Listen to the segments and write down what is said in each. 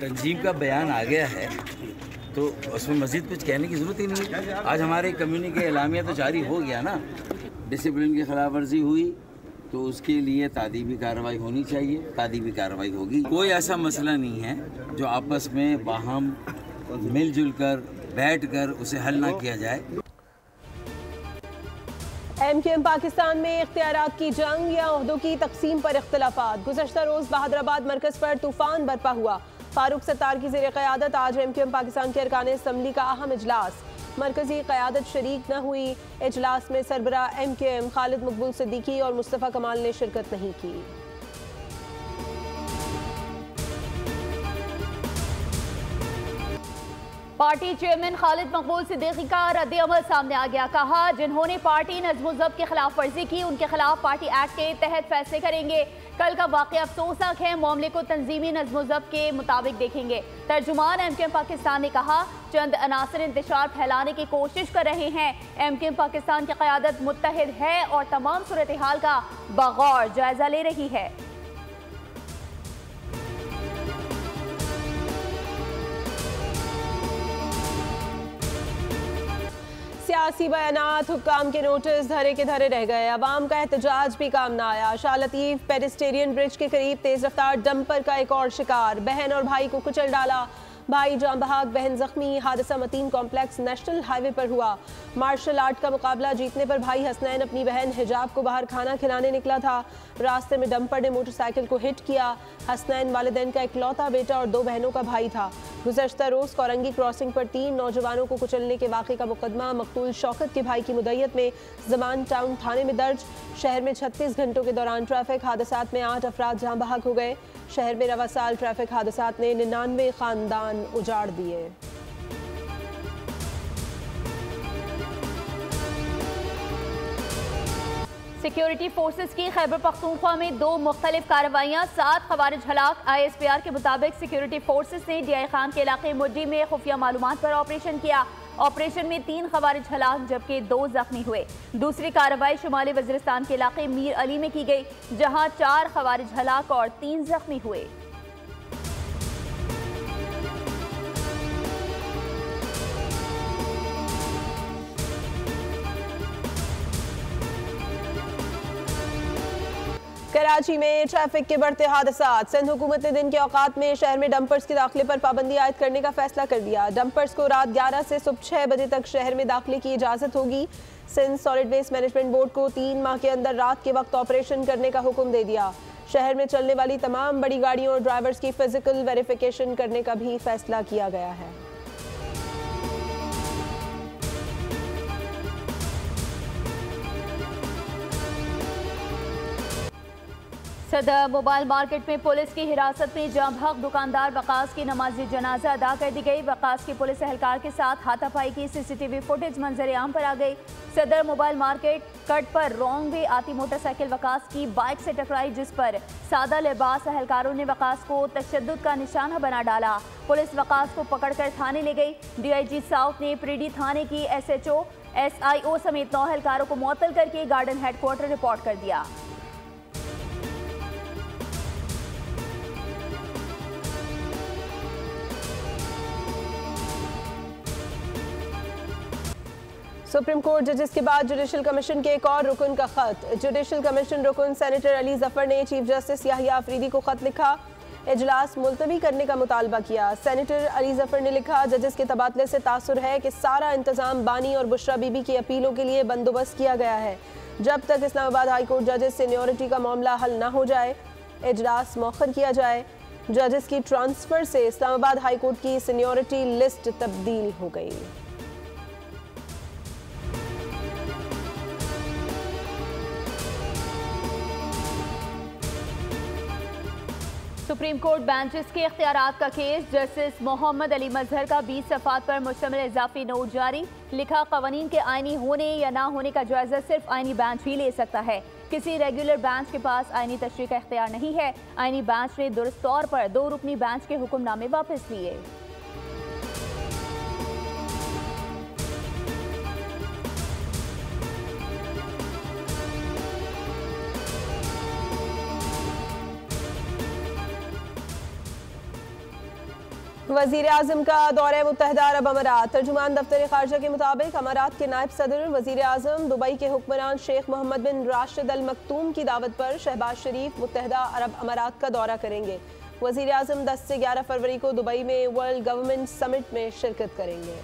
तंजीम का बयान आ गया है तो उसमें मज़ीद कुछ कहने की ज़रूरत ही नहीं है। आज हमारे कम्युनिटी एलामिया तो जारी हो गया ना। डिसिप्लिन की खिलाफ वर्जी हुई तो उसके लिए तादीबी कार्रवाई होनी चाहिए, तादीबी कार्रवाई होगी। कोई ऐसा मसला नहीं है जो आपस में बाहम मिलजुल कर बैठ कर उसे हल ना किया जाए। MQM पाकिस्तान में इख्तियारात की जंग या ओहदों की तकसीम पर इख्तिलाफात। गुज़श्ता रोज़ बहादुराबाद मरकज़ पर तूफान बरपा हुआ। फारूक सत्तार की ज़ेर क़यादत आज MQM पाकिस्तान के अरकान असम्बली का अहम इजलास। मरकज़ी क़यादत शरीक न हुई। इजलास में सरबराह MQM खालिद मकबूल सिद्दीकी और मुस्तफ़ा कमाल ने शिरकत नहीं की। पार्टी चेयरमैन खालिद मकबूल सिद्दीकी का रद्द-ए-अमल सामने आ गया। कहा, जिन्होंने पार्टी नज़्म-ओ-ज़ब्त की खिलाफ वर्जी की उनके खिलाफ पार्टी एक्ट के तहत फैसले करेंगे। कल का वाक़या अफसोसनाक है, मामले को तंजीमी नज़्म-ओ-ज़ब्त के मुताबिक देखेंगे। तर्जुमान MQM पाकिस्तान ने कहा, चंद अनासर इंतशार फैलाने की कोशिश कर रहे हैं। MQM पाकिस्तान की क़यादत मुत्तहिद है और तमाम सूरत हाल का बगौर जायजा ले रही है। सियासी बयानात, हुक्काम के नोटिस धरे के धरे रह गए। अवाम का एहतजाज भी काम न आया। शाह लतीफ पेडिस्टेरियन ब्रिज के करीब तेज रफ्तार डंपर का एक और शिकार, बहन और भाई को कुचल डाला। भाई जान बहक, बहन जख्मी। हादसा मतीन कॉम्प्लेक्स नेशनल हाईवे पर हुआ। मार्शल आर्ट का मुकाबला जीतने पर भाई हसनैन अपनी बहन हिजाब को बाहर खाना खिलाने निकला था। रास्ते में डंपर ने मोटरसाइकिल को हिट किया। हसनैन वालिदैन का इकलौता बेटा और 2 बहनों का भाई था। गुज़श्ता रोज़ कोरंगी क्रॉसिंग पर 3 नौजवानों को कुचलने के वाक़े का मुकदमा मकतूल शौकत के भाई की मुद्दत में ज़मान टाउन थाने में दर्ज। शहर में 36 घंटों के दौरान ट्रैफिक हादसात में 8 अफराद जाँ बहक हो गए। शहर में रवा साल ट्रैफिक हादसात ने 99 ख़ानदान उजाड़ दिए। सिक्योरिटी फोर्सेस की खैबर पख्तूनख्वा में 2 मुख्तलिफ कार्रवाइयाँ, 7 खवारिज हलाक। ISPR के मुताबिक सिक्योरिटी फोर्सेस ने DI खान के इलाके मुड्डी में खुफिया मालूमात पर ऑपरेशन किया। ऑपरेशन में 3 खवारिज हलाक जबकि 2 जख्मी हुए। दूसरी कार्रवाई शुमाली वज़ीरिस्तान के इलाके मीर अली में की गई, जहाँ 4 खवारिज हलाक और 3 जख्मी हुए। कराची में ट्रैफिक के बढ़ते हादसात। सिंध हुकूमत ने दिन के औकात में शहर में डंपर्स के दाखिले पर पाबंदी आयद करने का फैसला कर दिया। डंपर्स को रात 11 से सुबह 6 बजे तक शहर में दाखिले की इजाज़त होगी। Sindh solid waste management board को 3 माह के अंदर रात के वक्त ऑपरेशन करने का हुक्म दे दिया। शहर में चलने वाली तमाम बड़ी गाड़ियों और ड्राइवर्स की फिजिकल वेरिफिकेशन करने का भी फैसला किया गया है। सदर मोबाइल मार्केट में पुलिस की हिरासत में जाँ बहक दुकानदार वकास की नमाजी जनाजा अदा कर दी गई। वकास के पुलिस एहलकार के साथ हाथापाई की CCTV फुटेज मंजर आम पर आ गई। सदर मोबाइल मार्केट कट पर रॉन्ग वे आती मोटरसाइकिल वकास की बाइक से टकराई, जिस पर सादा लिबास एहलकारों ने वकास को तशद्दुद का निशाना बना डाला। पुलिस वकास को पकड़कर थाने ले गई। DIG साउथ ने प्रीडी थाने की SHO SIO समेत 9 एहलकारों को मुअत्तल करके गार्डन हेडक्वार्टर रिपोर्ट कर दिया। सुप्रीम कोर्ट जजेस के बाद जुडिशल कमीशन के एक और रुकन का खत। जुडिशल कमीशन रुकन सेनेटर अली जफर ने चीफ जस्टिस याहिया अफरीदी को खत लिखा। इजलास मुलतवी करने का मुतालबा किया। सेनेटर अली जफर ने लिखा, जजेस के तबादले से तासुर है कि सारा इंतजाम बानी और बुशरा बीबी की अपीलों के लिए बंदोबस्त किया गया है। जब तक इस्लामाबाद हाई कोर्ट जजेस सीनियरिटी का मामला हल न हो जाए, इजलास मौखर किया जाए। जजेस की ट्रांसफर से इस्लामाबाद हाई कोर्ट की सीनियरिटी लिस्ट तब्दील हो गई। सुप्रीम कोर्ट बेंचेस के इख्तियारात का केस। जस्टिस मोहम्मद अली मजहर का 20 सफ़ात पर मुश्तमिल इजाफी नोट जारी। लिखा, कवानीन के आईनी होने या ना होने का जायजा सिर्फ आईनी बेंच ही ले सकता है। किसी रेगुलर बेंच के पास आईनी तशरीह का इख्तियार नहीं है। आईनी बेंच ने दुरुस्त तौर पर 2 रुकनी बेंच के हुक्मनामे वापस लिए। वज़ीर आज़म का दौरे मुत्तहदा अरब अमारात। तर्जुमान दफ्तर खारजा के मुताबिक अमारात के नायब सदर वज़ीर आज़म दुबई के हुक्मरान शेख मोहम्मद बिन राशिद अल मकतूम की दावत पर शहबाज शरीफ मुत्तहदा अरब अमारात का दौरा करेंगे। वज़ीर आज़म 10 से 11 फरवरी को दुबई में वर्ल्ड गवर्नमेंट समिट में शिरकत करेंगे।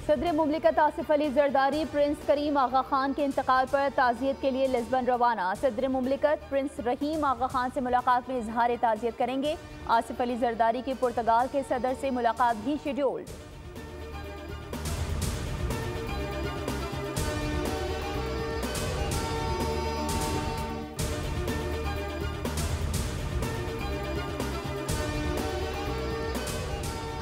सदर मुमलिकत आसिफ अली जरदारी प्रिंस करीम आगा खान के इंतकाल पर ताज़ियत के लिए लिस्बन रवाना। सदर मुमलिकत प्रिंस रहीम आगा खान से मुलाकात में इजहार ताज़ियत करेंगे। आसिफ अली जरदारी की पुर्तगाल के सदर से मुलाकात भी शेड्यूल्ड।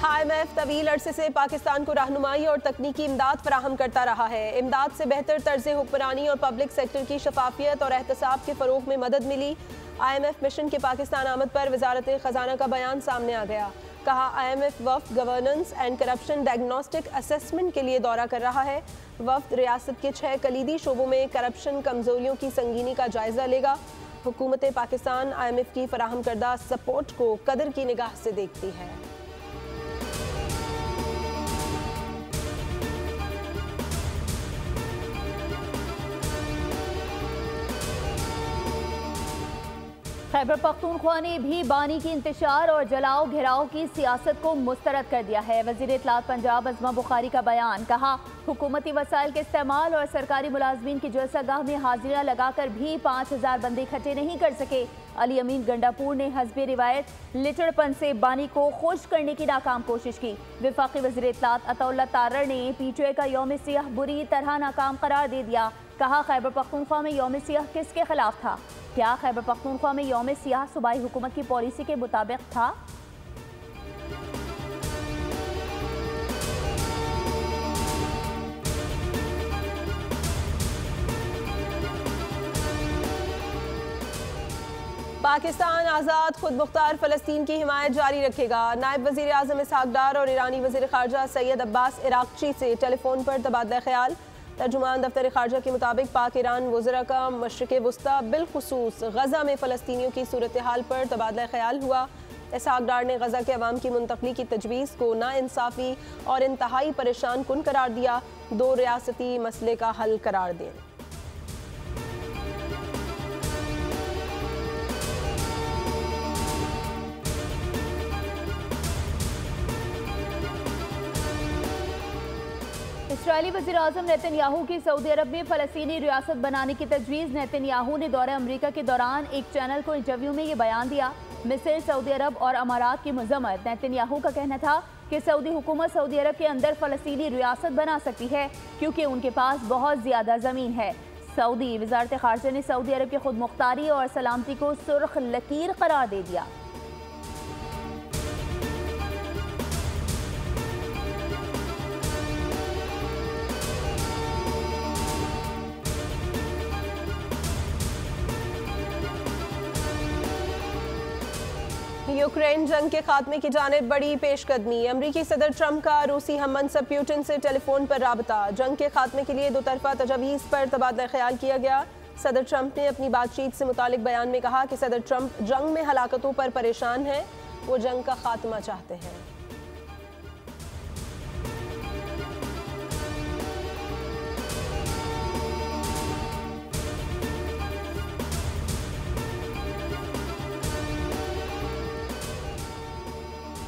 IMF तवील अरसे से पाकिस्तान को रहनुमाई और तकनीकी इमदाद फराहम करता रहा है। इमदाद से बेहतर तर्ज हुक्मरानी और पब्लिक सेक्टर की शफाफियत और एहतसाब के फ़रोग में मदद मिली। IMF मिशन के पाकिस्तान आमद पर वजारत खजाना का बयान सामने आ गया। कहा IMF वफ्द governance and corruption diagnostic assessment के लिए दौरा कर रहा है। वफ्द रियासत के 6 कलीदी शोबों में करप्शन कमजोरियों की संगीनी का जायजा लेगा। हुकूमत पाकिस्तान IMF की फराहम करदा सपोर्ट को कदर की निगाह से देखती है। खैबर पख्तूनख्वा ने भी बानी की इंतशार और जलाओ घिराव की सियासत को मुस्तरद कर दिया है। वज़ीर इत्तलात पंजाब अज़मा बुखारी का बयान। कहा हुकूमती वसाइल के इस्तेमाल और सरकारी मुलाजमीन की जलसागाह में हाजिरियाँ लगाकर भी 5000 बंदे इकट्ठे नहीं कर सके। अली अमीन गंडापुर ने हस्बे रिवायत लिचड़पन से बानी को खुश करने की नाकाम कोशिश की। वफाकी वज़ीर इत्तलात अतौल्ला तारर ने PTI का यौम सियाह बुरी तरह नाकाम करार दे दिया। कहा खैबर पख्तूनख्वा में यौम सियाह किसके खिलाफ था? क्या खैबर पख्तूनख्वा में यौम सियाह सूबाई हुकूमत की पॉलिसी के मुताबिक था? पाकिस्तान आज़ाद खुद मुख्तार फ़लस्तीन की हिमायत जारी रखेगा। नायब वज़ीर आज़म इसहाक डार और ईरानी वज़ीर ख़ारजा सैयद अब्बास इराक़ची से टेलीफोन पर तबादला ख्याल। तर्जुमान दफ्तर ख़ारजा के मुताबिक पाक ईरान वज़रा का मशरिक़ वस्ता बिलखुसूस गज़ा में फ़लस्तीनियों की सूरत हाल पर तबादला ख्याल हुआ। इसहाक डार ने गज़ा के अवाम की मुंतकली की तजवीज़ को नाइंसाफ़ी और इंतहाई परेशान कुन करार दिया। 2 रियासती मसले का हल करार दें। इस्राईली वज़ीर आज़म नेतन्याहू की सऊदी अरब में फ़लस्तीनी रियासत बनाने की तजवीज़। नेतन्याहू ने दौरे अमरीका के दौरान एक चैनल को इंटरव्यू में ये बयान दिया। मिस्र, सऊदी अरब और अमारात की मज़म्मत। नेतन्याहू का कहना था कि सऊदी हुकूमत सऊदी अरब के अंदर फ़लस्तीनी रियासत बना सकती है क्योंकि उनके पास बहुत ज़्यादा ज़मीन है। सऊदी वज़ारत ख़ारजा ने सऊदी अरब की खुद मुख्तारी और सलामती को सुर्ख लकीर करार दे दिया। यूक्रेन जंग के खात्मे की जानिब बड़ी पेशकदमी। अमरीकी सदर ट्रंप का रूसी हममनसब प्यूटिन से टेलीफोन पर राबता। जंग के खात्मे के लिए 2 तरफा तजवीज़ पर तबादला ख्याल किया गया। सदर ट्रंप ने अपनी बातचीत से मुतालिक बयान में कहा कि सदर ट्रंप जंग में हलाकतों पर परेशान हैं। वो जंग का खात्मा चाहते हैं।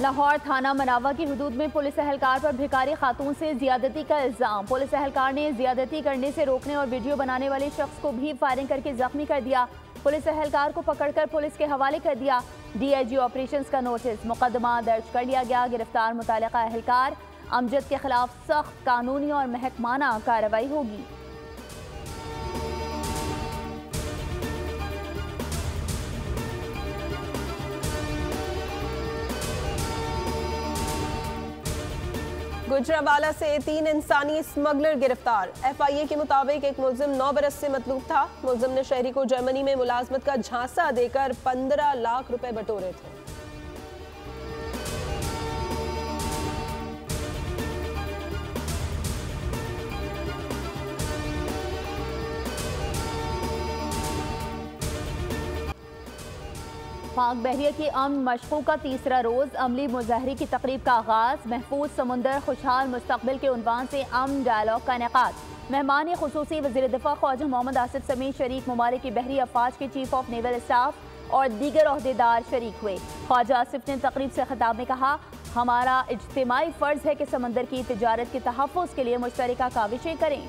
लाहौर थाना मनावा की हदूद में पुलिस एहलकार पर भिखारी खातून से ज्यादती का इल्जाम। पुलिस एहलकार ने ज्यादती करने से रोकने और वीडियो बनाने वाले शख्स को भी फायरिंग करके जख्मी कर दिया। पुलिस एहलकार को पकड़कर पुलिस के हवाले कर दिया। DIG ऑपरेशंस का नोटिस। मुकदमा दर्ज कर लिया गया। गिरफ्तार मुतालिका एहलकार अमजद के खिलाफ सख्त कानूनी और महकमाना कार्रवाई होगी। गुजरावाला से 3 इंसानी स्मगलर गिरफ्तार। FIA के मुताबिक एक मुलजिम 9 बरस से मतलूब था। मुलजिम ने शहरी को जर्मनी में मुलाजमत का झांसा देकर 15 लाख रुपए बटोरे थे। पाक बहरिया की अमन मशकों का तीसरा रोज अमली मुजाहरे की तकरीब का आगाज। महफूज समुंदर खुशहाल मुस्तकबिल के उन्वान से अमन डायलॉग का इनेकाद। मेहमान खुसूसी वज़ीर दिफा ख्वाजा मोहम्मद आसिफ समेत शरीक ममालिक की बहरी अफवाज के चीफ ऑफ नेवल स्टाफ और दीगर ओहदेदार शरीक हुए। ख्वाजा आसिफ ने तकरीब से खिताब में कहा, हमारा इज्तिमाई फर्ज है कि समंदर की तिजारत के तहफ़्फ़ुज़ के लिए मुश्तरका काविशें करें।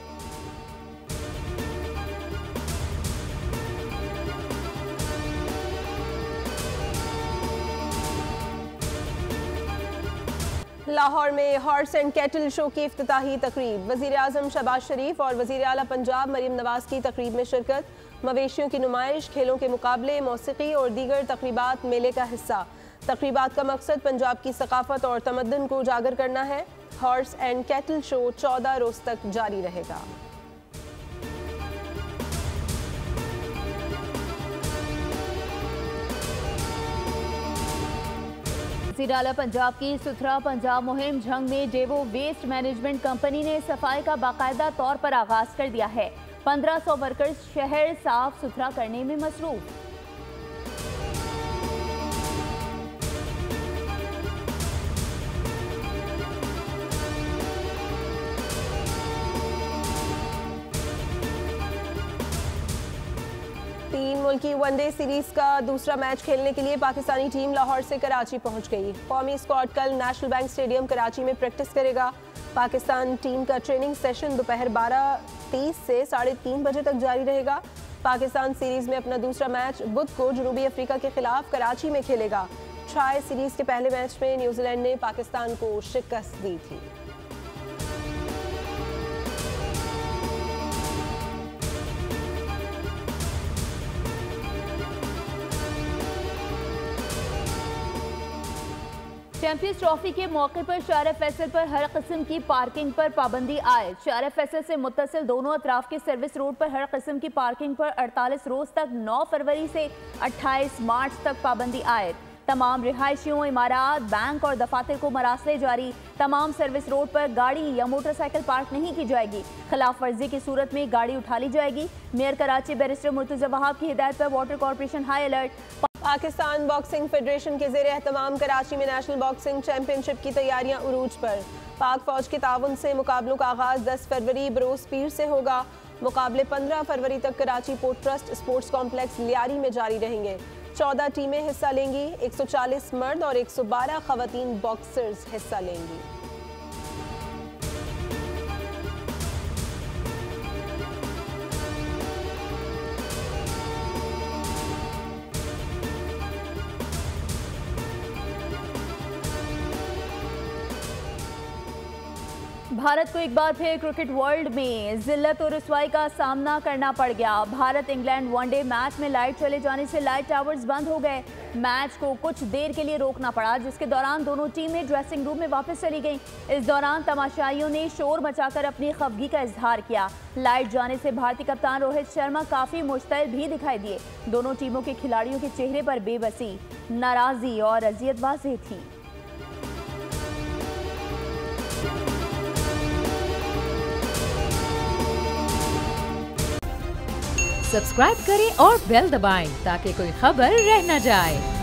लाहौर में हॉर्स एंड कैटल शो की इफ्तिताही तकरीब। वज़ीर आज़म शहबाज शरीफ और वज़ीर आला पंजाब मरीम नवाज की तकरीब में शिरकत। मवेशियों की नुमाइश, खेलों के मुकाबले, मौसीकी और दीगर तकरीबात मेले का हिस्सा। तकरीबात का मकसद पंजाब की सकाफत और तमद्दुन को उजागर करना है। हॉर्स एंड कैटल शो 14 रोज तक जारी रहेगा। वज़ीर आला पंजाब की सुथरा पंजाब मुहिम झंग में डेवो वेस्ट मैनेजमेंट कंपनी ने सफाई का बाकायदा तौर पर आगाज कर दिया है। 1500 वर्कर्स शहर साफ सुथरा करने में मसरूफ। तीन मुल्की वनडे सीरीज का दूसरा मैच खेलने के लिए पाकिस्तानी टीम लाहौर से कराची पहुंच गई। कौमी स्क्वाड कल नेशनल बैंक स्टेडियम कराची में प्रैक्टिस करेगा। पाकिस्तान टीम का ट्रेनिंग सेशन दोपहर 12:30 से 3:30 बजे तक जारी रहेगा। पाकिस्तान सीरीज में अपना दूसरा मैच बुध को जनूबी अफ्रीका के खिलाफ कराची में खेलेगा। ट्राई सीरीज के पहले मैच में न्यूजीलैंड ने पाकिस्तान को शिकस्त दी थी। चैंपियंस ट्रॉफी के मौके पर शारा फैसल पर हर किस्म की पार्किंग पर पाबंदी आए। शारा फैसल से मुत्तसिल दोनों अतराफ के सर्विस रोड पर हर किस्म की पार्किंग पर 48 रोज तक 9 फरवरी से 28 मार्च तक पाबंदी आए। तमाम रिहायशियों, इमारात, बैंक और दफातर को मरासले जारी। तमाम सर्विस रोड पर गाड़ी या मोटरसाइकिल पार्क नहीं की जाएगी। खिलाफ वर्जी की सूरत में गाड़ी उठा ली जाएगी। मेयर कराची बैरिस्टर मुर्तजा वहाब की हिदायत पर water corporation high alert. Pakistan boxing federation के ज़ेरे एहतमाम कराची में नेशनल बॉक्सिंग चैंपियनशिप की तैयारियां उरूज पर। पाक फौज के ताउन से मुकाबलों का आगाज 10 फरवरी बरोज पीर से होगा। मुकाबले 15 फरवरी तक Karachi port trust sports complex Lyari में जारी रहेंगे। 14 टीमें हिस्सा लेंगी। 140 मर्द और 112 खवातीन बॉक्सर्स हिस्सा लेंगी। भारत को एक बार फिर क्रिकेट वर्ल्ड में जिल्लत और रुसवाई का सामना करना पड़ गया। भारत इंग्लैंड वनडे मैच में लाइट चले जाने से लाइट टावर्स बंद हो गए। मैच को कुछ देर के लिए रोकना पड़ा, जिसके दौरान दोनों टीमें ड्रेसिंग रूम में वापस चली गईं। इस दौरान तमाशाइयों ने शोर मचाकर अपनी खफगी का इजहार किया। लाइट जाने से भारतीय कप्तान रोहित शर्मा काफी मुश्तिल भी दिखाई दिए। दोनों टीमों के खिलाड़ियों के चेहरे पर बेबसी, नाराजगी और अजियत वाज़ेह थी। सब्सक्राइब करें और बेल दबाएं ताकि कोई खबर रह न जाए।